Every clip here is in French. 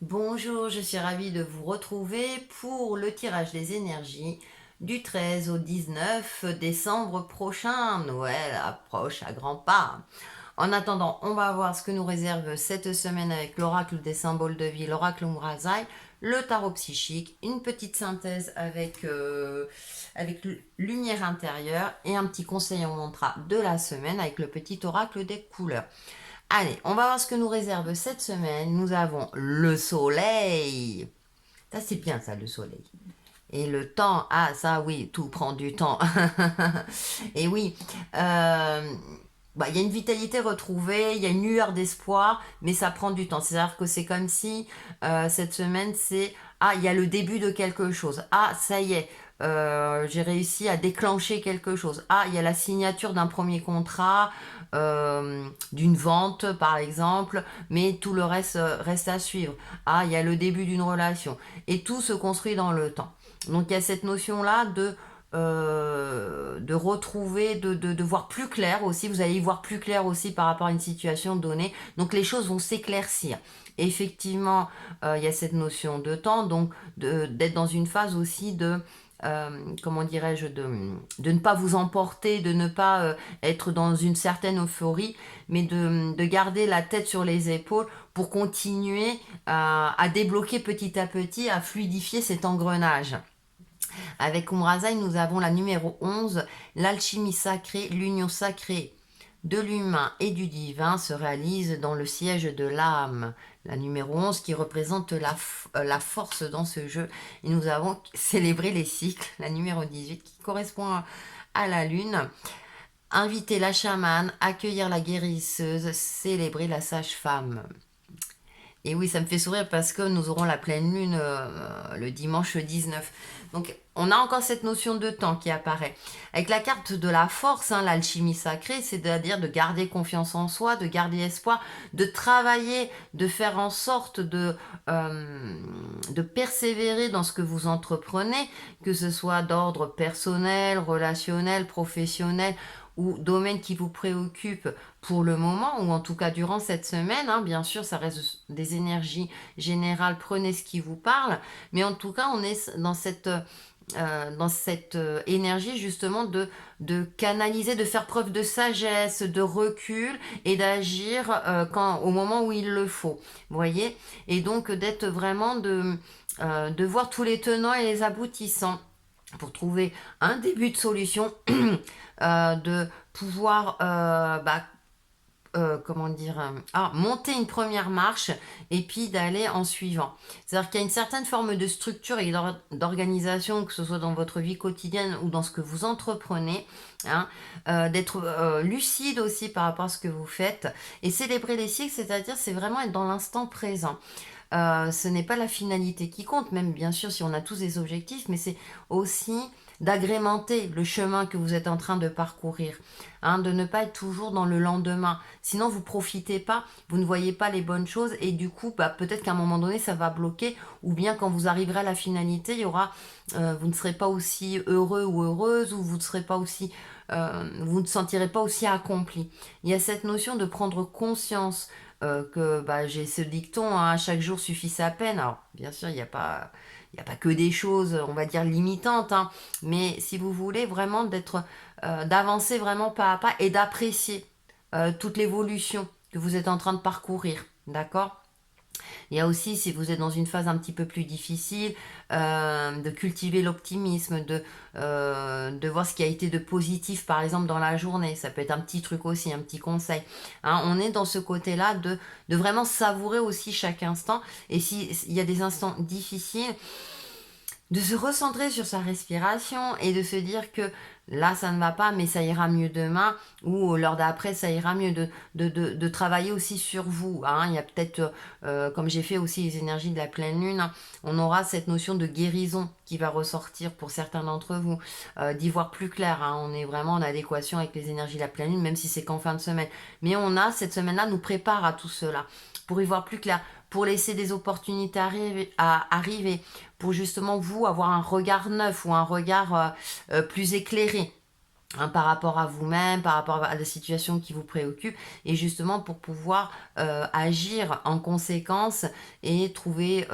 Bonjour, je suis ravie de vous retrouver pour le tirage des énergies du 13 au 19 décembre prochain. Noël approche à grands pas. En attendant, on va voir ce que nous réserve cette semaine avec l'oracle des symboles de vie, l'oracle Umrazai, le tarot psychique, une petite synthèse avec lumière intérieure et un petit conseil en mantra de la semaine avec le petit oracle des couleurs. Allez, on va voir ce que nous réserve cette semaine. Nous avons le soleil. Ça, c'est bien, ça, le soleil. Et le temps, ah, ça, oui, tout prend du temps. Et oui, il y a une vitalité retrouvée, il y a une lueur d'espoir, mais ça prend du temps. C'est-à-dire que c'est comme si cette semaine, il y a le début de quelque chose. Ah, ça y est, j'ai réussi à déclencher quelque chose. Ah, il y a la signature d'un premier contrat, d'une vente par exemple, mais tout le reste reste à suivre. Ah, il y a le début d'une relation. Et tout se construit dans le temps. Donc il y a cette notion-là de retrouver, de voir plus clair aussi. Vous allez y voir plus clair aussi par rapport à une situation donnée. Donc les choses vont s'éclaircir. Effectivement, il y a cette notion de temps, donc d'être dans une phase aussi comment dirais-je, de ne pas vous emporter, de ne pas être dans une certaine euphorie, mais de garder la tête sur les épaules pour continuer à débloquer petit à petit, à fluidifier cet engrenage. Avec Umrazai, nous avons la numéro 11, l'alchimie sacrée, l'union sacrée de l'humain et du divin se réalise dans le siège de l'âme. La numéro 11 qui représente la force dans ce jeu. Et nous avons célébré les cycles, la numéro 18 qui correspond à la lune. Inviter la chamane, accueillir la guérisseuse, célébrer la sage-femme. Et oui, ça me fait sourire parce que nous aurons la pleine lune le dimanche 19. Donc, on a encore cette notion de temps qui apparaît. Avec la carte de la force, hein, l'alchimie sacrée, c'est-à-dire de garder confiance en soi, de garder espoir, de travailler, de faire en sorte de persévérer dans ce que vous entreprenez, que ce soit d'ordre personnel, relationnel, professionnel ou domaine qui vous préoccupe pour le moment, ou en tout cas durant cette semaine, hein, bien sûr, ça reste des énergies générales, prenez ce qui vous parle, mais en tout cas, on est dans cette énergie justement de canaliser, de faire preuve de sagesse, de recul et d'agir au moment où il le faut. Vous voyez. Et donc d'être vraiment de voir tous les tenants et les aboutissants pour trouver un début de solution, de pouvoir comment dire, monter une première marche et puis d'aller en suivant. C'est-à-dire qu'il y a une certaine forme de structure et d'organisation, que ce soit dans votre vie quotidienne ou dans ce que vous entreprenez, hein, d'être lucide aussi par rapport à ce que vous faites et célébrer les cycles, c'est-à-dire c'est vraiment être dans l'instant présent. Ce n'est pas la finalité qui compte, même bien sûr si on a tous des objectifs, mais c'est aussi d'agrémenter le chemin que vous êtes en train de parcourir, hein, de ne pas être toujours dans le lendemain. Sinon, vous profitez pas, vous ne voyez pas les bonnes choses et du coup, peut-être qu'à un moment donné, ça va bloquer ou bien quand vous arriverez à la finalité, vous ne serez pas aussi heureux ou heureuse ou vous ne serez pas aussi, vous ne sentirez pas aussi accompli. Il y a cette notion de prendre conscience que j'ai ce dicton, hein, chaque jour suffit sa peine. Alors, bien sûr, il y a pas que des choses, on va dire, limitantes, hein, mais si vous voulez vraiment d'avancer vraiment pas à pas et d'apprécier toute l'évolution que vous êtes en train de parcourir, d'accord? Il y a aussi, si vous êtes dans une phase un petit peu plus difficile, de cultiver l'optimisme, de voir ce qui a été de positif, par exemple, dans la journée. Ça peut être un petit truc aussi, un petit conseil. Hein, on est dans ce côté-là de vraiment savourer aussi chaque instant. Et s'il y a des instants difficiles, de se recentrer sur sa respiration et de se dire que là ça ne va pas mais ça ira mieux demain ou l'heure d'après ça ira mieux de travailler aussi sur vous, hein. Il y a peut-être comme j'ai fait aussi les énergies de la pleine lune, hein, on aura cette notion de guérison qui va ressortir pour certains d'entre vous, d'y voir plus clair, hein. On est vraiment en adéquation avec les énergies de la pleine lune même si c'est qu'en fin de semaine, mais cette semaine là nous prépare à tout cela pour y voir plus clair, pour laisser des opportunités arriver, pour justement vous avoir un regard neuf ou un regard plus éclairé. hein, par rapport à vous-même, par rapport à la situation qui vous préoccupe, et justement pour pouvoir agir en conséquence et trouver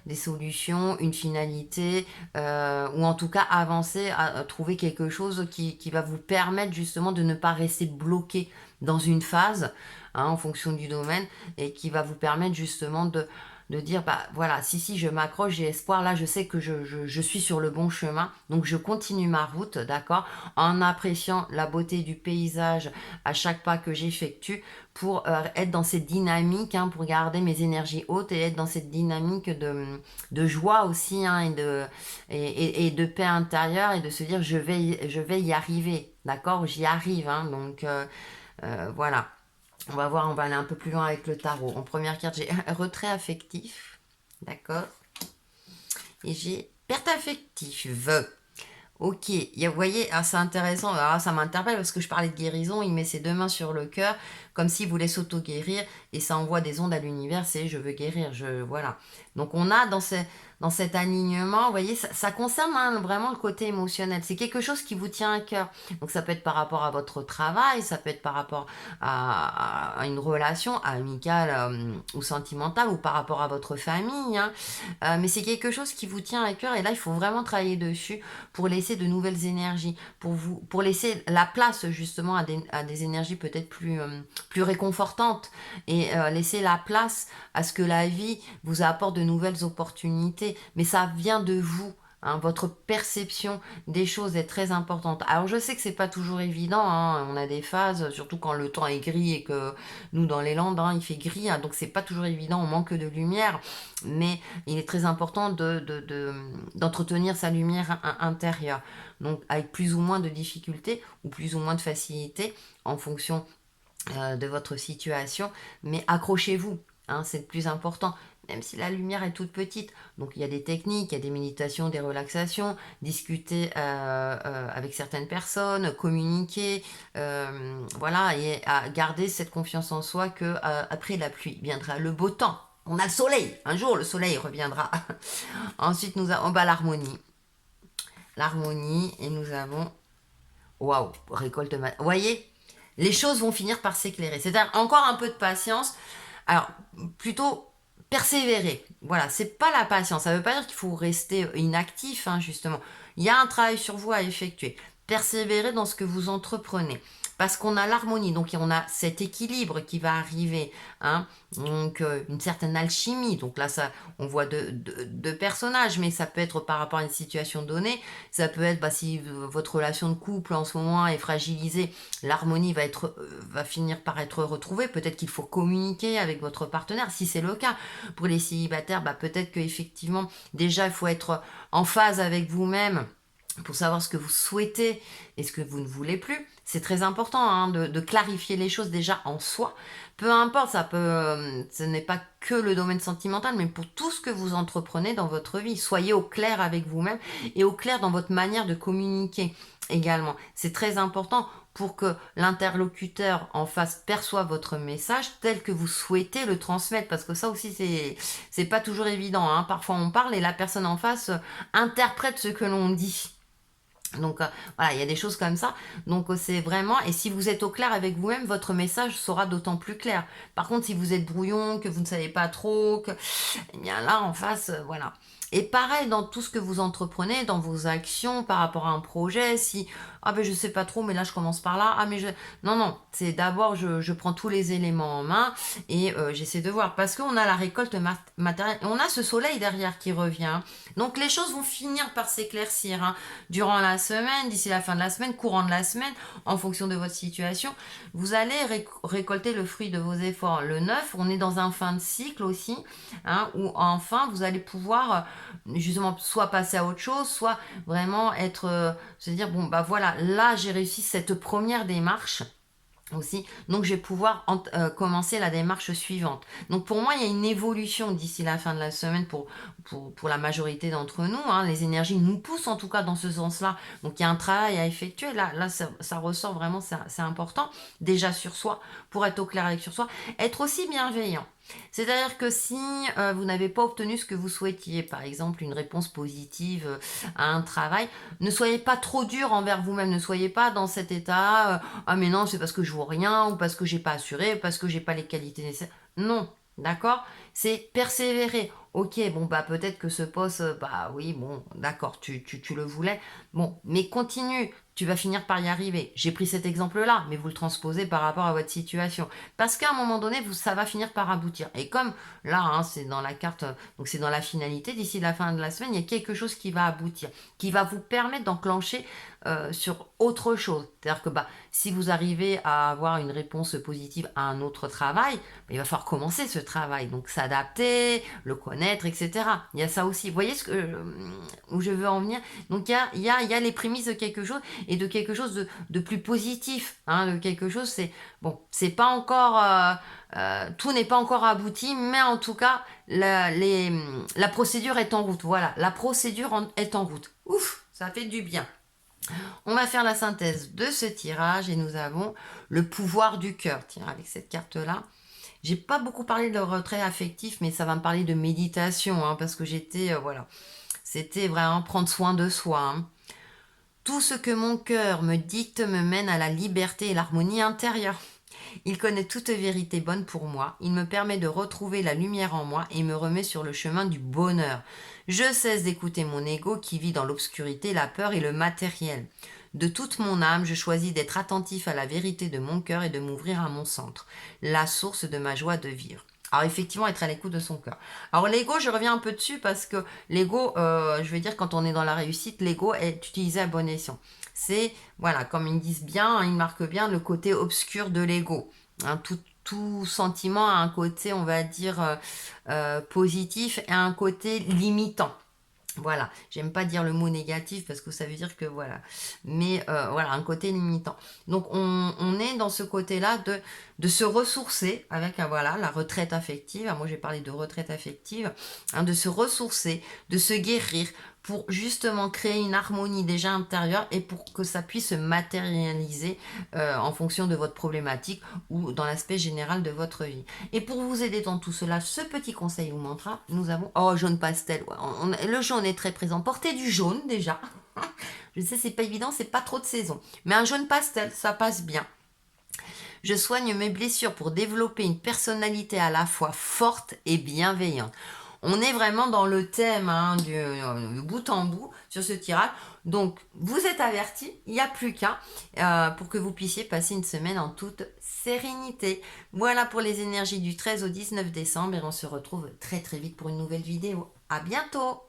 des solutions, une finalité, ou en tout cas avancer à trouver quelque chose qui va vous permettre justement de ne pas rester bloqué dans une phase, hein, en fonction du domaine, et qui va vous permettre justement de dire, bah voilà, si je m'accroche, j'ai espoir, là je sais que je suis sur le bon chemin, donc je continue ma route, d'accord, en appréciant la beauté du paysage à chaque pas que j'effectue, pour être dans cette dynamique, hein, pour garder mes énergies hautes et être dans cette dynamique de joie aussi, hein, et de paix intérieure, et de se dire je vais y arriver, d'accord, j'y arrive, hein, donc voilà. On va voir, on va aller un peu plus loin avec le tarot. En première carte, j'ai retrait affectif, d'accord, et j'ai perte affective. Ok, vous voyez, ah, c'est intéressant, ah, ça m'interpelle parce que je parlais de guérison, il met ses deux mains sur le cœur, comme s'il voulait s'auto-guérir, et ça envoie des ondes à l'univers, c'est je veux guérir, voilà. Donc on a dans cet alignement, vous voyez, ça concerne, hein, vraiment le côté émotionnel, c'est quelque chose qui vous tient à cœur. Donc ça peut être par rapport à votre travail, ça peut être par rapport à une relation amicale ou sentimentale, ou par rapport à votre famille, hein. Mais c'est quelque chose qui vous tient à cœur, et là il faut vraiment travailler dessus pour laisser de nouvelles énergies, pour laisser la place justement à des énergies peut-être plus réconfortantes, et laisser la place à ce que la vie vous apporte de nouvelles opportunités. Mais ça vient de vous. Hein, votre perception des choses est très importante. Alors je sais que c'est pas toujours évident, hein, on a des phases, surtout quand le temps est gris et que nous dans les Landes, hein, il fait gris, hein, donc c'est pas toujours évident, on manque de lumière, mais il est très important d'entretenir sa lumière intérieure, donc avec plus ou moins de difficultés ou plus ou moins de facilité en fonction de votre situation, mais accrochez-vous, hein, c'est le plus important, même si la lumière est toute petite. Donc il y a des techniques, il y a des méditations, des relaxations, discuter avec certaines personnes, communiquer, voilà, et à garder cette confiance en soi que après la pluie viendra le beau temps. On a le soleil, un jour le soleil reviendra. Ensuite nous avons l'harmonie. L'harmonie, et nous avons, waouh, récolte. Vous voyez, les choses vont finir par s'éclairer. C'est-à-dire encore un peu de patience. Alors, plutôt persévérer. Voilà, c'est pas la patience. Ça veut pas dire qu'il faut rester inactif, hein, justement. Il y a un travail sur vous à effectuer. Persévérer dans ce que vous entreprenez. Parce qu'on a l'harmonie, donc on a cet équilibre qui va arriver, hein, donc une certaine alchimie. Donc là, ça, on voit deux personnages, mais ça peut être par rapport à une situation donnée. Ça peut être, bah, si votre relation de couple en ce moment est fragilisée, l'harmonie va finir par être retrouvée. Peut-être qu'il faut communiquer avec votre partenaire, si c'est le cas. Pour les célibataires, bah, peut-être qu'effectivement, déjà, il faut être en phase avec vous-même pour savoir ce que vous souhaitez et ce que vous ne voulez plus. C'est très important, hein, de clarifier les choses déjà en soi. Peu importe, ce n'est pas que le domaine sentimental, mais pour tout ce que vous entreprenez dans votre vie. Soyez au clair avec vous-même et au clair dans votre manière de communiquer également. C'est très important pour que l'interlocuteur en face perçoive votre message tel que vous souhaitez le transmettre, parce que ça aussi c'est pas toujours évident, hein. Parfois on parle et la personne en face interprète ce que l'on dit. Donc voilà, il y a des choses comme ça. Donc c'est vraiment, et si vous êtes au clair avec vous-même, votre message sera d'autant plus clair. Par contre, si vous êtes brouillon, que vous ne savez pas trop, eh bien là en face, voilà. Et pareil dans tout ce que vous entreprenez, dans vos actions par rapport à un projet, si ah ben je sais pas trop, mais là je commence par là, ah mais non, c'est d'abord je prends tous les éléments en main, et j'essaie de voir, parce qu'on a la récolte matérielle, on a ce soleil derrière qui revient, donc les choses vont finir par s'éclaircir, hein, durant la semaine, d'ici la fin de la semaine, courant de la semaine, en fonction de votre situation, vous allez récolter le fruit de vos efforts. Le 9, on est dans un fin de cycle aussi, hein, où enfin vous allez pouvoir justement soit passer à autre chose, soit vraiment se dire bon bah voilà, là j'ai réussi cette première démarche aussi, donc je vais pouvoir commencer la démarche suivante. Donc pour moi il y a une évolution d'ici la fin de la semaine pour la majorité d'entre nous, hein. Les énergies nous poussent en tout cas dans ce sens-là, donc il y a un travail à effectuer, là ça ressort vraiment, c'est important, déjà sur soi, pour être au clair avec sur soi, être aussi bienveillant. C'est-à-dire que si vous n'avez pas obtenu ce que vous souhaitiez, par exemple une réponse positive à un travail, ne soyez pas trop dur envers vous-même, ne soyez pas dans cet état, ah mais non, c'est parce que je vaux rien, ou parce que j'ai pas assuré, ou parce que j'ai pas les qualités nécessaires. Non, d'accord? C'est persévérer. Ok, bon bah peut-être que ce poste, bah oui, bon, d'accord, tu le voulais. Bon, mais continue, tu vas finir par y arriver. J'ai pris cet exemple-là, mais vous le transposez par rapport à votre situation. Parce qu'à un moment donné, ça va finir par aboutir. Et comme là, hein, c'est dans la carte, donc c'est dans la finalité, d'ici la fin de la semaine, il y a quelque chose qui va aboutir, qui va vous permettre d'enclencher sur autre chose. C'est-à-dire que bah, si vous arrivez à avoir une réponse positive à un autre travail, bah, il va falloir commencer ce travail. Donc s'adapter, le connaître, etc. Il y a ça aussi. Vous voyez où je veux en venir? Donc il y a les prémices de quelque chose et de quelque chose de plus positif. Hein, de quelque chose, c'est bon, c'est pas encore, tout n'est pas encore abouti, mais en tout cas, la procédure est en route. Voilà, la procédure est en route. Ouf, ça fait du bien. On va faire la synthèse de ce tirage et nous avons le pouvoir du cœur. Tiens, avec cette carte-là. J'ai pas beaucoup parlé de retrait affectif, mais ça va me parler de méditation, hein, parce que j'étais, voilà, c'était vraiment prendre soin de soi. Hein. Tout ce que mon cœur me dicte me mène à la liberté et l'harmonie intérieure. Il connaît toute vérité bonne pour moi, il me permet de retrouver la lumière en moi et me remet sur le chemin du bonheur. Je cesse d'écouter mon ego qui vit dans l'obscurité, la peur et le matériel. De toute mon âme, je choisis d'être attentif à la vérité de mon cœur et de m'ouvrir à mon centre, la source de ma joie de vivre. Alors effectivement, être à l'écoute de son cœur. Alors l'ego, je reviens un peu dessus parce que l'ego, je veux dire, quand on est dans la réussite, l'ego est utilisé à bon escient. C'est, voilà, comme ils disent bien, hein, ils marquent bien le côté obscur de l'ego. Hein, tout sentiment a un côté, on va dire, positif et un côté limitant. Voilà, j'aime pas dire le mot négatif parce que ça veut dire que voilà, mais voilà, un côté limitant. Donc on est dans ce côté-là de se ressourcer avec voilà, la retraite affective. Moi j'ai parlé de retraite affective, hein, de se ressourcer, de se guérir pour justement créer une harmonie déjà intérieure et pour que ça puisse se matérialiser en fonction de votre problématique ou dans l'aspect général de votre vie. Et pour vous aider dans tout cela, ce petit conseil ou mantra, nous avons... Oh, jaune pastel. Ouais. Le jaune est très présent. Portez du jaune déjà. Je sais, c'est pas évident, c'est pas trop de saison. Mais un jaune pastel, ça passe bien. Je soigne mes blessures pour développer une personnalité à la fois forte et bienveillante. On est vraiment dans le thème hein, du bout en bout sur ce tirage. Donc, vous êtes avertis, il n'y a plus qu'un pour que vous puissiez passer une semaine en toute sérénité. Voilà pour les énergies du 13 au 19 décembre et on se retrouve très très vite pour une nouvelle vidéo. À bientôt!